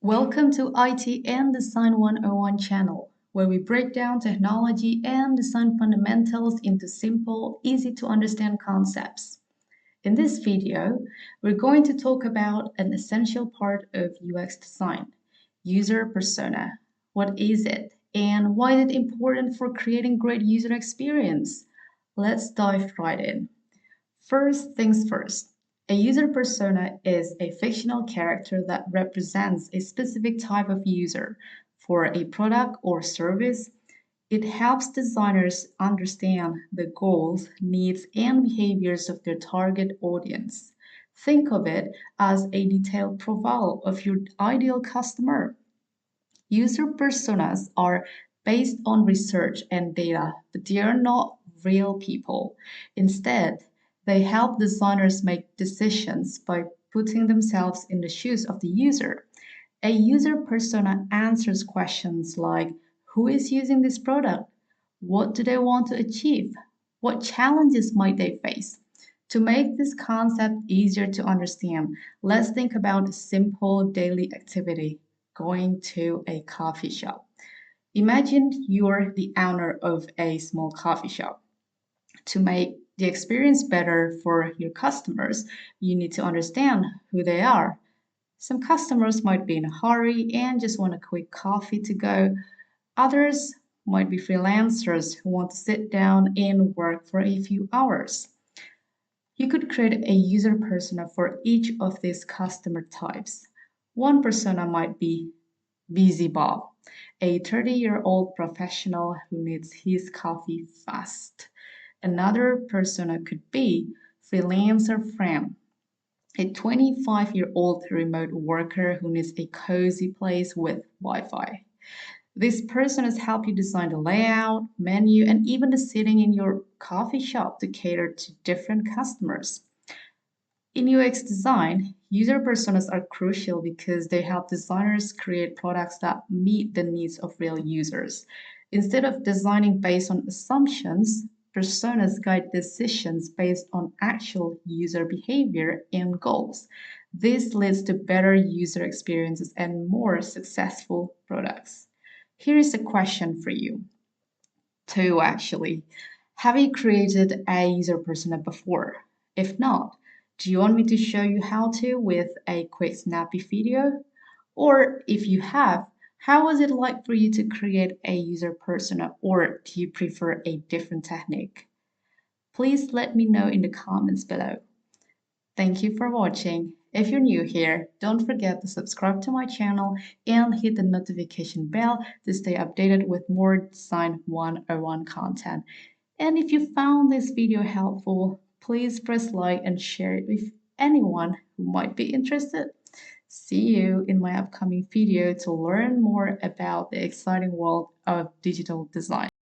Welcome to IT and Design 101 channel, where we break down technology and design fundamentals into simple, easy to understand concepts. In this video, we're going to talk about an essential part of UX design, user persona. What is it, and why is it important for creating great user experience? Let's dive right in. First things first, a user persona is a fictional character that represents a specific type of user for a product or service. It helps designers understand the goals, needs, and behaviors of their target audience. Think of it as a detailed profile of your ideal customer. User personas are based on research and data, but they are not real people. Instead, they help designers make decisions by putting themselves in the shoes of the user. A user persona answers questions like who is using this product? What do they want to achieve? What challenges might they face? To make this concept easier to understand, let's think about a simple daily activity going to a coffee shop. Imagine you're the owner of a small coffee shop. To make the experience better for your customers, you need to understand who they are. Some customers might be in a hurry and just want a quick coffee to go. Others might be freelancers who want to sit down and work for a few hours. You could create a user persona for each of these customer types. One persona might be Busy Bob, a 30-year-old professional who needs his coffee fast. Another persona could be Freelancer Fran, a 25-year-old remote worker who needs a cozy place with Wi-Fi. These personas help you design the layout, menu, and even the seating in your coffee shop to cater to different customers. In UX design, user personas are crucial because they help designers create products that meet the needs of real users. Instead of designing based on assumptions, personas guide decisions based on actual user behavior and goals. This leads to better user experiences and more successful products. Here is a question for you. Two, actually. Have you created a user persona before? If not, do you want me to show you how to with a quick snappy video? Or if you have, how was it like for you to create a user persona, or do you prefer a different technique? Please let me know in the comments below. Thank you for watching. If you're new here, don't forget to subscribe to my channel and hit the notification bell to stay updated with more Design 101 content. And if you found this video helpful, please press like and share it with anyone who might be interested. See you in my upcoming video to learn more about the exciting world of digital design.